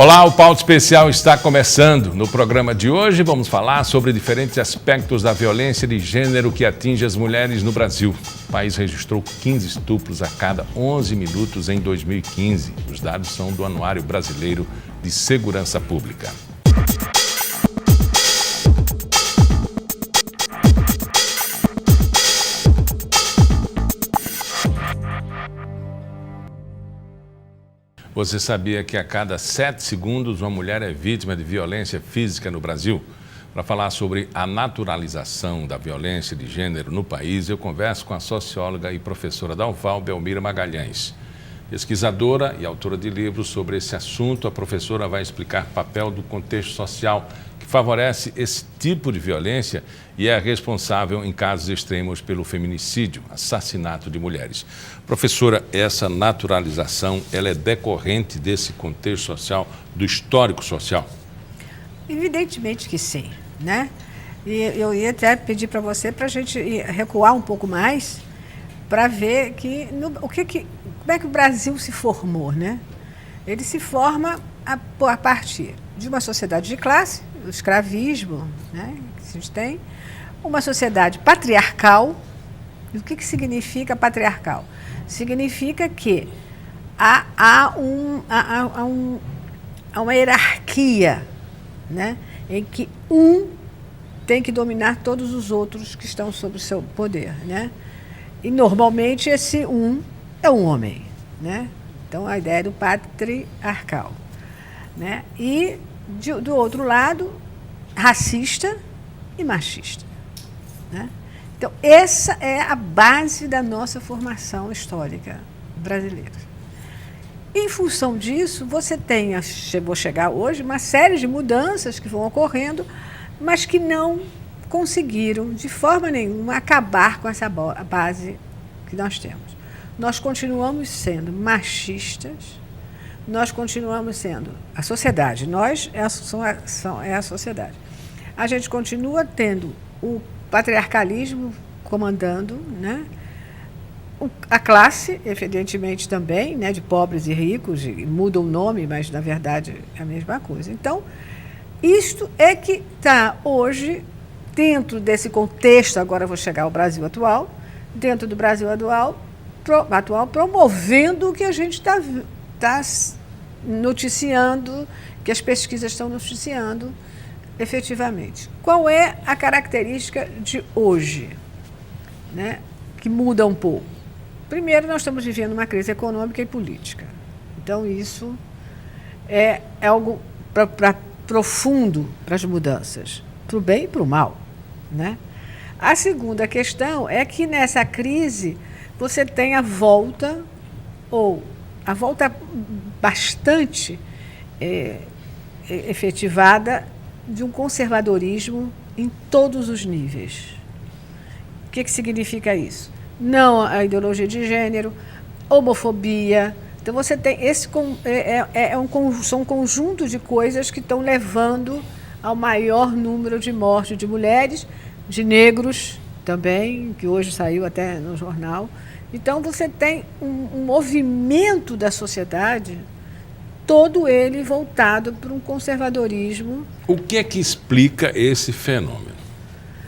Olá, o Pauta Especial está começando. No programa de hoje vamos falar sobre diferentes aspectos da violência de gênero que atinge as mulheres no Brasil. O país registrou 15 estupros a cada 11 minutos em 2015. Os dados são do Anuário Brasileiro de Segurança Pública. Você sabia que a cada 7 segundos uma mulher é vítima de violência física no Brasil? Para falar sobre a naturalização da violência de gênero no país, eu converso com a socióloga e professora da UFAL, Belmira Magalhães. Pesquisadora e autora de livros sobre esse assunto, a professora vai explicar o papel do contexto social que favorece esse tipo de violência e é responsável em casos extremos pelo feminicídio, assassinato de mulheres. Professora, essa naturalização, ela é decorrente desse contexto social, do histórico social? Evidentemente que sim, né? E eu ia até pedir para você para a gente recuar um pouco mais para ver como é que o Brasil se formou, né? Ele se forma a partir de uma sociedade de classe, o escravismo, né, que a gente tem, uma sociedade patriarcal. E o que significa patriarcal? Significa que há uma hierarquia, né, em que um tem que dominar todos os outros que estão sob o seu poder, né? E normalmente esse um é um homem, né? Então a ideia é do patriarcal, né? E do outro lado, racista e machista, né? Então essa é a base da nossa formação histórica brasileira. Em função disso, você tem, vou chegar hoje, uma série de mudanças que vão ocorrendo, mas que não conseguiram, de forma nenhuma, acabar com essa base que nós temos. Nós continuamos sendo machistas, nós continuamos sendo a sociedade, nós é a sociedade. A gente continua tendo o patriarcalismo comandando, né? A classe, evidentemente, também, né, de pobres e ricos, muda o nome, mas, na verdade, é a mesma coisa. Então, isto é que está hoje, dentro desse contexto, agora eu vou chegar ao Brasil atual, dentro do Brasil atual promovendo o que a gente está noticiando, que as pesquisas estão noticiando efetivamente. Qual é a característica de hoje, né, que muda um pouco? Primeiro, nós estamos vivendo uma crise econômica e política. Então, isso é algo profundo para as mudanças, para o bem e para o mal, né? A segunda questão é que nessa crise você tem a volta bastante efetivada de um conservadorismo em todos os níveis. O que significa isso? Não a ideologia de gênero, homofobia. Então você tem são um conjunto de coisas que estão levando ao maior número de mortes de mulheres, de negros também, que hoje saiu até no jornal. Então você tem um movimento da sociedade, todo ele voltado para um conservadorismo. O que é que explica esse fenômeno?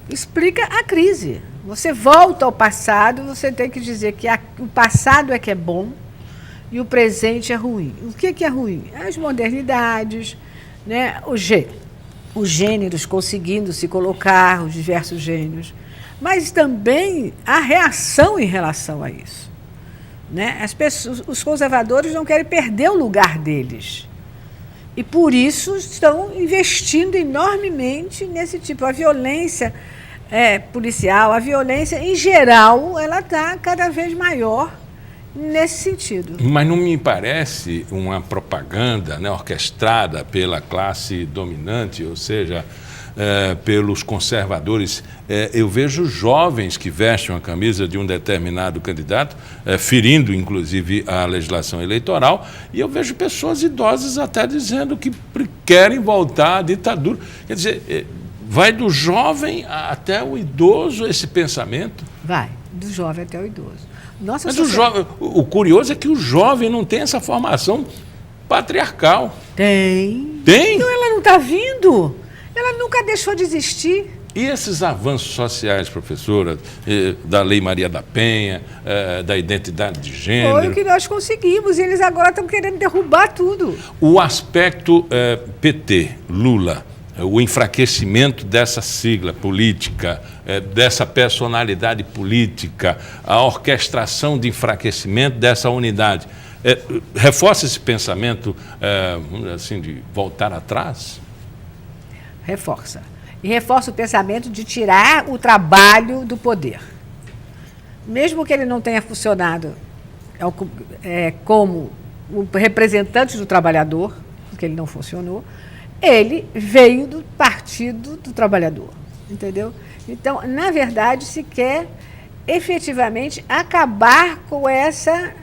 Explica a crise. Você volta ao passado, você tem que dizer que o passado é que é bom e o presente é ruim. O que é ruim? As modernidades, né? Os gêneros conseguindo se colocar, os diversos gêneros, mas também a reação em relação a isso, né? Os conservadores não querem perder o lugar deles e por isso estão investindo enormemente nesse tipo. A violência policial, a violência em geral, ela está cada vez maior nesse sentido. Mas não me parece uma propaganda, né, orquestrada pela classe dominante, ou seja, pelos conservadores. Eu vejo jovens que vestem a camisa de um determinado candidato, ferindo inclusive a legislação eleitoral, e eu vejo pessoas idosas até dizendo que querem voltar à ditadura. Quer dizer, vai do jovem até o idoso esse pensamento? Vai, do jovem até o idoso. Mas o curioso é que o jovem não tem essa formação patriarcal. Tem. Tem? Então ela não está vindo. Ela nunca deixou de existir. E esses avanços sociais, professora, da Lei Maria da Penha, da identidade de gênero? Foi o que nós conseguimos e eles agora estão querendo derrubar tudo. O aspecto PT, Lula, o enfraquecimento dessa sigla política, dessa personalidade política, a orquestração de enfraquecimento dessa unidade, reforça esse pensamento, vamos dizer assim, de voltar atrás? Reforça. E reforça o pensamento de tirar o trabalho do poder. Mesmo que ele não tenha funcionado como o representante do trabalhador, porque ele não funcionou, ele veio do Partido do Trabalhador, entendeu? Então, na verdade, se quer efetivamente acabar com essa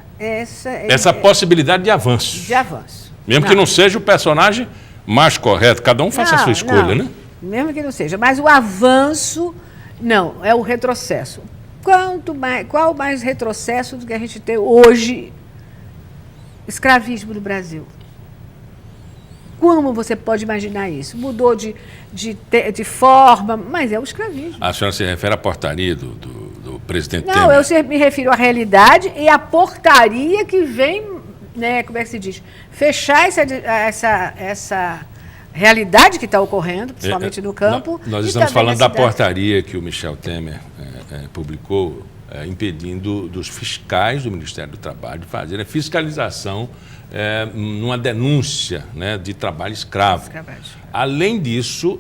possibilidade de avanço. De avanço. Mesmo que não seja o personagem mais correto, cada um faça a sua escolha, né? Mesmo que não seja, mas o avanço, não, é o retrocesso. Qual mais retrocesso do que a gente tem hoje? Escravismo no Brasil. Como você pode imaginar isso? Mudou de forma, mas é o escravismo. A senhora se refere à portaria do presidente Temer? Não, eu me refiro à realidade e à portaria que vem, né, como é que se diz, fechar essa realidade que está ocorrendo, principalmente no campo. Nós estamos falando da portaria que o Michel Temer publicou, impedindo dos fiscais do Ministério do Trabalho de fazerem a fiscalização numa denúncia, né, de trabalho escravo. Além disso,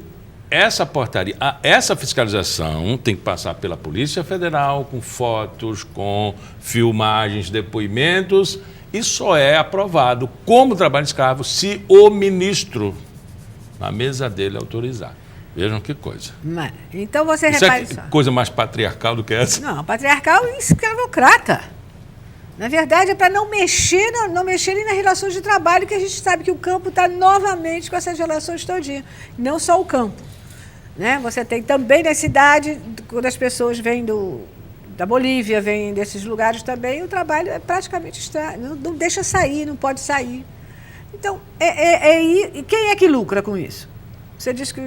essa portaria, essa fiscalização tem que passar pela Polícia Federal, com fotos, com filmagens, depoimentos, e só é aprovado como trabalho escravo se o ministro na mesa dele autorizar. Vejam que coisa. Então você repara isso. Coisa mais patriarcal do que essa? Não, patriarcal e escravocrata. Na verdade, é para não mexerem nas relações de trabalho, que a gente sabe que o campo está novamente com essas relações todinhas. Não só o campo. Né? Você tem também na cidade, quando as pessoas vêm da Bolívia, vêm desses lugares também, o trabalho é praticamente não deixa sair, não pode sair. Então, quem é que lucra com isso? Você diz que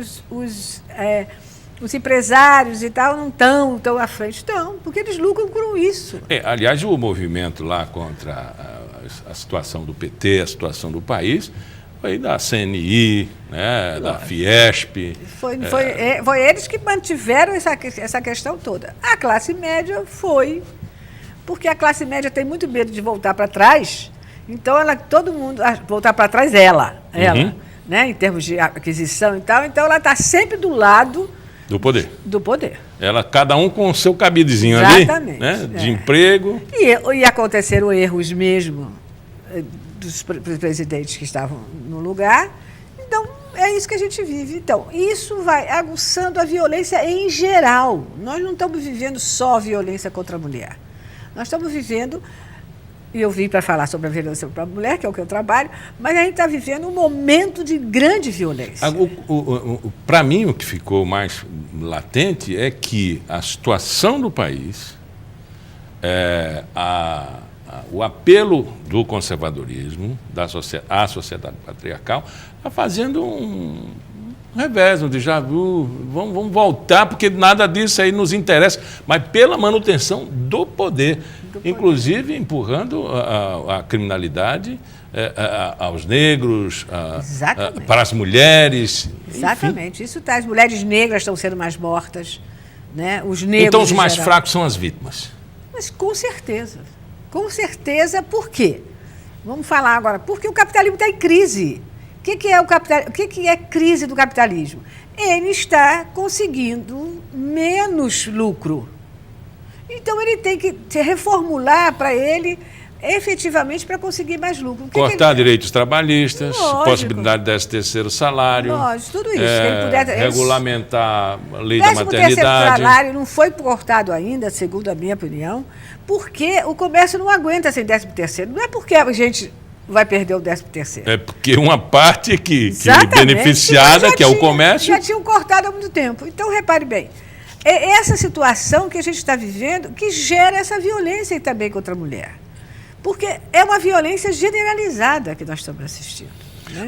os empresários e tal não estão à frente. Estão, porque eles lucram com isso. Aliás, o movimento lá contra a situação do PT, a situação do país, foi da CNI, né, da Fiesp. Foi eles que mantiveram essa questão toda. A classe média foi, porque a classe média tem muito medo de voltar para trás. Então, todo mundo voltar para trás, ela, né, em termos de aquisição e tal. Então, ela está sempre do lado do poder. Do poder. Cada um com o seu cabidezinho ali, né, de emprego. E aconteceram erros mesmo dos presidentes que estavam no lugar. Então, é isso que a gente vive. Então, isso vai aguçando a violência em geral. Nós não estamos vivendo só violência contra a mulher. Nós estamos vivendo... E eu vim para falar sobre a violência contra a mulher, que é o que eu trabalho, mas a gente está vivendo um momento de grande violência. Para mim, o que ficou mais latente é que a situação do país, o apelo do conservadorismo, à sociedade patriarcal, está fazendo um revés, um déjà vu. Vamos voltar, porque nada disso aí nos interessa, mas pela manutenção do poder. Inclusive empurrando a criminalidade aos negros, para as mulheres. Exatamente. Enfim. Isso tá, as mulheres negras estão sendo mais mortas, né? Os negros. Então os mais fracos são as vítimas. Mas com certeza. Com certeza, por quê? Vamos falar agora. Porque o capitalismo está em crise. O que é crise do capitalismo? Ele está conseguindo menos lucro. Então, ele tem que se reformular para ele, efetivamente, para conseguir mais lucro. Cortar direitos trabalhistas, possibilidade de 13º salário. Lógico, tudo isso. Ele puder, regulamentar a lei da maternidade. O 13º salário não foi cortado ainda, segundo a minha opinião, porque o comércio não aguenta sem 13º. Não é porque a gente vai perder o 13º. É porque uma parte que beneficiada, que é o comércio... Já tinham cortado há muito tempo. Então, repare bem. É essa situação que a gente está vivendo que gera essa violência também contra a mulher. Porque é uma violência generalizada que nós estamos assistindo. Né?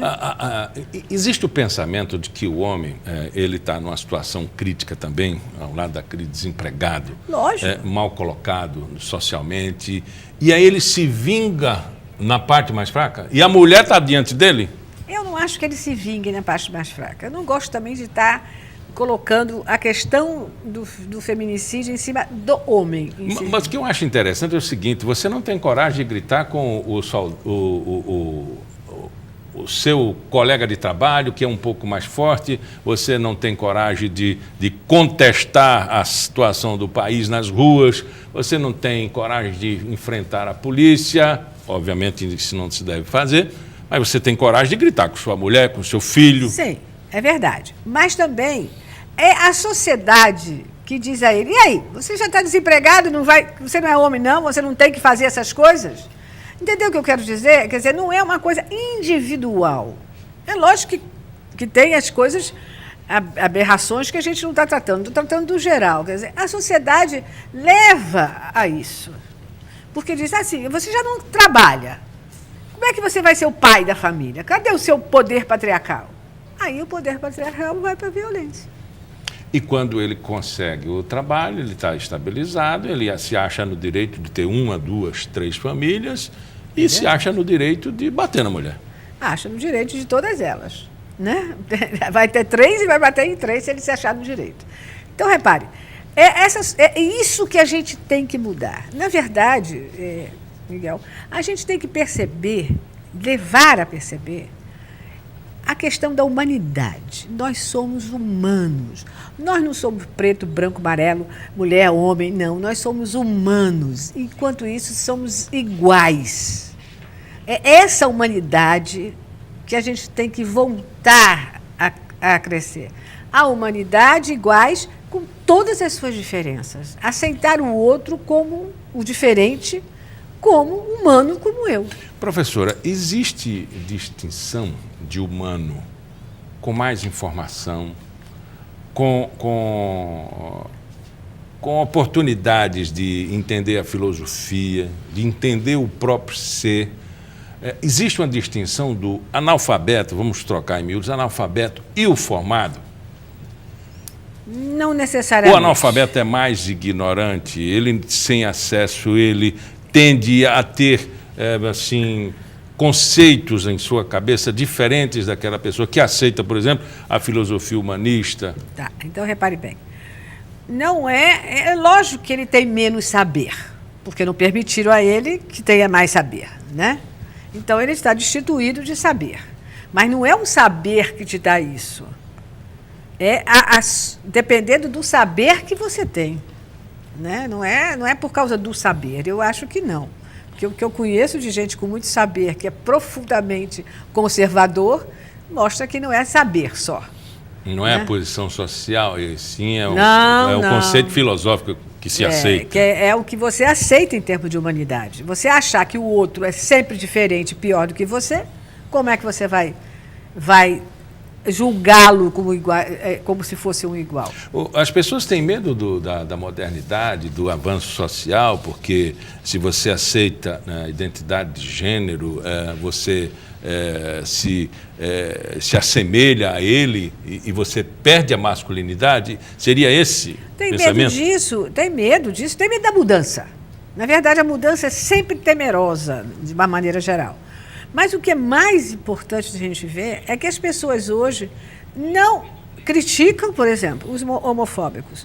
Existe o pensamento de que o homem ele está numa situação crítica também, ao lado daquele desempregado, Lógico. Mal colocado socialmente, e aí ele se vinga na parte mais fraca? E a mulher está diante dele? Eu não acho que ele se vingue na parte mais fraca. Eu não gosto também de estar colocando a questão do feminicídio em cima do homem. Mas o que eu acho interessante é o seguinte: você não tem coragem de gritar com o seu colega de trabalho, que é um pouco mais forte, você não tem coragem de contestar a situação do país nas ruas, você não tem coragem de enfrentar a polícia, obviamente isso não se deve fazer, mas você tem coragem de gritar com sua mulher, com seu filho. Sim, é verdade. Mas também é a sociedade que diz a ele: e aí, você já está desempregado, você não é homem não, você não tem que fazer essas coisas? Entendeu o que eu quero dizer? Quer dizer, não é uma coisa individual. É lógico que tem as coisas, aberrações que a gente não está tratando. Estou tratando do geral. Quer dizer, a sociedade leva a isso. Porque diz assim: você já não trabalha. Como é que você vai ser o pai da família? Cadê o seu poder patriarcal? Aí o poder patriarcal vai para a violência. E quando ele consegue o trabalho, ele está estabilizado, ele se acha no direito de ter 1, 2, 3 famílias e se acha no direito de bater na mulher. Acha no direito de todas elas. Né? Vai ter 3 e vai bater em 3 se ele se achar no direito. Então, repare, é isso que a gente tem que mudar. Na verdade, Miguel, a gente tem que perceber, levar a perceber, a questão da humanidade. Nós somos humanos. Nós não somos preto, branco, amarelo, mulher, homem, não. Nós somos humanos. Enquanto isso, somos iguais. É essa humanidade que a gente tem que voltar a crescer. A humanidade iguais com todas as suas diferenças. Aceitar o outro como o diferente, como humano como eu. Professora, existe distinção de humano com mais informação, com oportunidades de entender a filosofia, de entender o próprio ser? Existe uma distinção do analfabeto, vamos trocar em miúdos, analfabeto e o formado? Não necessariamente. O analfabeto é mais ignorante, ele sem acesso, ele tende a ter, conceitos em sua cabeça diferentes daquela pessoa que aceita, por exemplo, a filosofia humanista. Tá, então repare bem. Não é lógico que ele tem menos saber, porque não permitiram a ele que tenha mais saber, né? Então ele está destituído de saber. Mas não é um saber que te dá isso. É dependendo do saber que você tem. Né? Não é por causa do saber, eu acho que não. Porque o que eu conheço de gente com muito saber, que é profundamente conservador, mostra que não é saber só. Não é a posição social, e sim o não. conceito filosófico que se aceita. Que é o que você aceita em termos de humanidade. Você achar que o outro é sempre diferente, pior do que você, como é que você vai julgá-lo como se fosse um igual? As pessoas têm medo da modernidade, do avanço social, porque se você aceita a identidade de gênero, você se assemelha a ele e você perde a masculinidade. Seria esse pensamento? Tem medo da mudança. Na verdade, a mudança é sempre temerosa, de uma maneira geral. Mas o que é mais importante de a gente ver é que as pessoas hoje não criticam, por exemplo, os homofóbicos.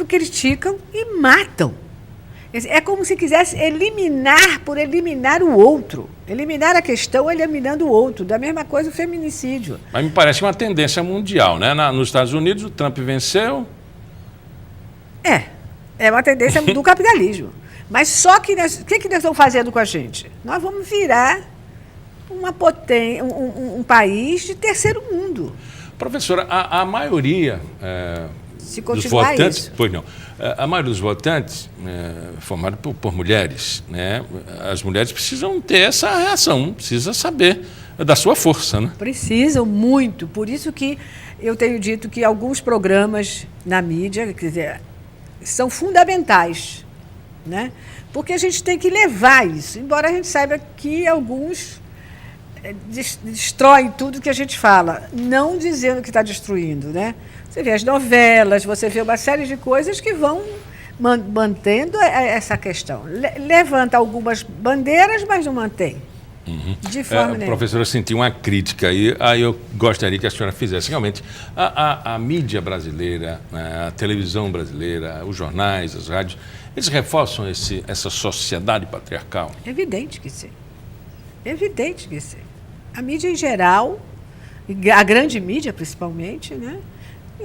Criticam e matam. É como se quisesse eliminar por eliminar o outro. Eliminar a questão eliminando o outro. Da mesma coisa o feminicídio. Mas me parece uma tendência mundial, né? Nos Estados Unidos o Trump venceu. É uma tendência do capitalismo. Mas só que o que nós estamos fazendo com a gente? Nós vamos virar um país de terceiro mundo. Professora, a maioria dos votantes, a maioria dos votantes formada por mulheres, né? As mulheres precisam ter essa reação, precisa saber da sua força, né? Precisam muito, por isso que eu tenho dito que alguns programas na mídia, quer dizer, são fundamentais né? Porque a gente tem que levar isso, embora a gente saiba que alguns destroem tudo que a gente fala, não dizendo que está destruindo, né? Você vê as novelas, você vê uma série de coisas que vão mantendo essa questão. Levanta algumas bandeiras, mas não mantém. De forma nenhuma. Professora, eu senti uma crítica aí eu gostaria que a senhora fizesse. Realmente, a mídia brasileira, a televisão brasileira, os jornais, as rádios, eles reforçam essa sociedade patriarcal? Evidente que sim. Evidente que sim. A mídia em geral, a grande mídia principalmente, né,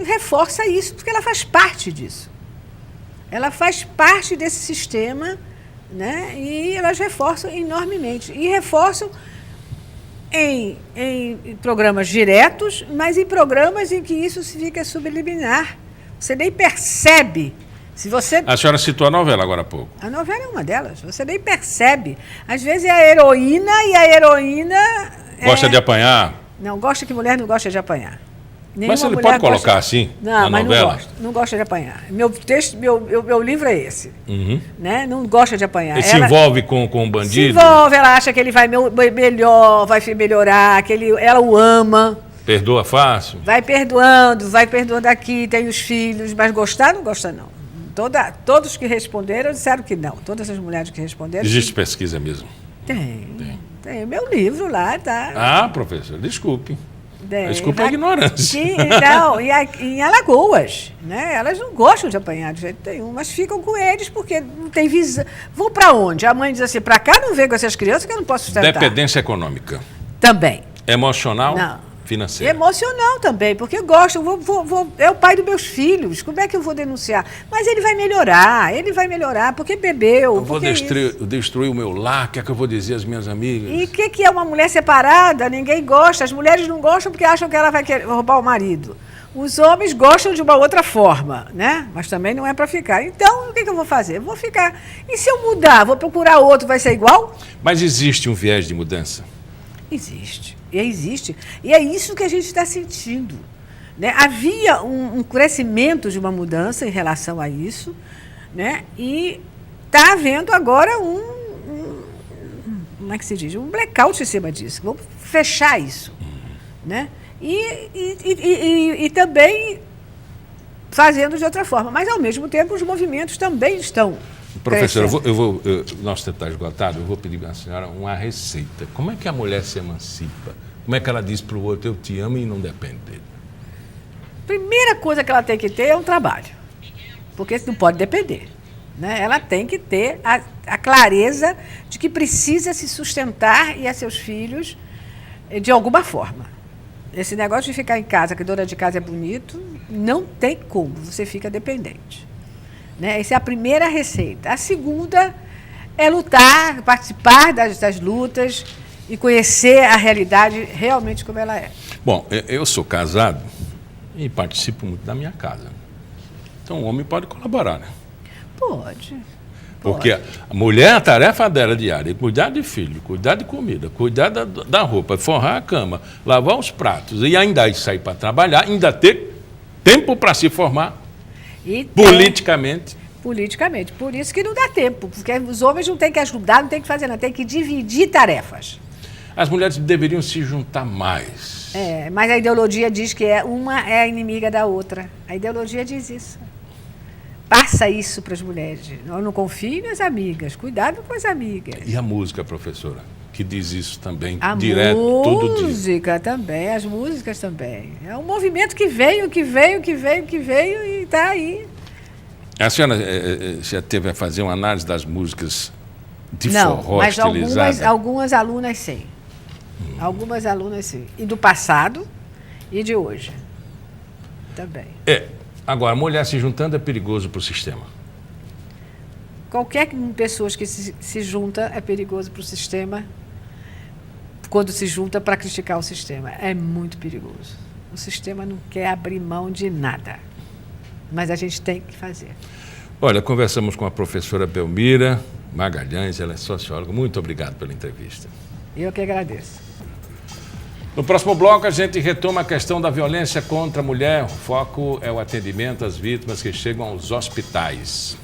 reforça isso, porque ela faz parte disso. Ela faz parte desse sistema, né, e elas reforçam enormemente. E reforçam em programas diretos, mas em programas em que isso fica subliminar. Você nem percebe. Se você... A senhora citou a novela agora há pouco. A novela é uma delas. Você nem percebe. Às vezes é a heroína e a heroína... Gosta de apanhar? Não, gosta que mulher não gosta de apanhar. Mas ele pode colocar assim na novela? Não gosta de apanhar. Meu livro é esse. Né? Não gosta de apanhar. Ele se envolve com o bandido? Se envolve, ela acha que ele vai vai melhorar, que ela o ama. Perdoa fácil? Vai perdoando aqui, tem os filhos, mas gostar não gosta não. Todos que responderam disseram que não. Todas as mulheres que responderam... Existe pesquisa mesmo? Tem. Meu livro lá, tá? Ah, professor, desculpe. Desculpa a ignorância. Não, e em Alagoas, né? Elas não gostam de apanhar de jeito nenhum, mas ficam com eles porque não tem visão. Vão para onde? A mãe diz assim, para cá não vem com essas crianças que eu não posso sustentar. Dependência econômica. Também. Emocional? Não. Financeira. Emocional também, porque eu gosto, é o pai dos meus filhos, como é que eu vou denunciar? Mas ele vai melhorar, porque bebeu. Eu vou destruir o meu lar, o que é que eu vou dizer às minhas amigas? E o que é uma mulher separada? Ninguém gosta, as mulheres não gostam porque acham que ela vai querer roubar o marido. Os homens gostam de uma outra forma, né? Mas também não é para ficar. Então, o que eu vou fazer? Eu vou ficar. E se eu mudar, vou procurar outro, vai ser igual? Mas existe um viés de mudança? Existe. E é isso que a gente está sentindo. Né? Havia um crescimento de uma mudança em relação a isso, né? E está havendo agora como é que se diz? Um blackout em cima disso. Vamos fechar isso. Né? E também fazendo de outra forma. Mas, ao mesmo tempo, os movimentos também estão... Professora, nosso tempo está esgotado, eu vou pedir à senhora uma receita. Como é que a mulher se emancipa? Como é que ela diz para o outro, eu te amo e não depende dele? Primeira coisa que ela tem que ter é um trabalho, porque não pode depender. Né? Ela tem que ter a clareza de que precisa se sustentar e a seus filhos de alguma forma. Esse negócio de ficar em casa, que dona de casa é bonito, não tem como, você fica dependente. Né? Essa é a primeira receita. A segunda é lutar, participar das lutas e conhecer a realidade realmente como ela é. Bom, eu sou casado e participo muito da minha casa. Então o homem pode colaborar, né? Pode. Porque a mulher, a tarefa dela diária é cuidar de filho, cuidar de comida, cuidar da roupa, forrar a cama, lavar os pratos e ainda sair para trabalhar, ainda ter tempo para se formar. Politicamente. Por isso que não dá tempo, porque os homens não têm que ajudar, não têm que fazer nada, têm que dividir tarefas. As mulheres deveriam se juntar mais. Mas a ideologia diz que uma é a inimiga da outra. A ideologia diz isso. Passa isso para as mulheres. Não confie nas amigas, cuidado com as amigas. E a música, professora? Que diz isso também, todo dia. As músicas também. É um movimento que veio e está aí. A senhora já teve a fazer uma análise das músicas de forró estilizada? Mas algumas alunas sim. Algumas alunas sim. E do passado e de hoje também. Agora, a mulher se juntando é perigoso para o sistema? Qualquer pessoa que se junta é perigoso para o sistema. Quando se junta para criticar o sistema. É muito perigoso. O sistema não quer abrir mão de nada. Mas a gente tem que fazer. Olha, conversamos com a professora Belmira Magalhães, ela é socióloga. Muito obrigado pela entrevista. Eu que agradeço. No próximo bloco, a gente retoma a questão da violência contra a mulher. O foco é o atendimento às vítimas que chegam aos hospitais.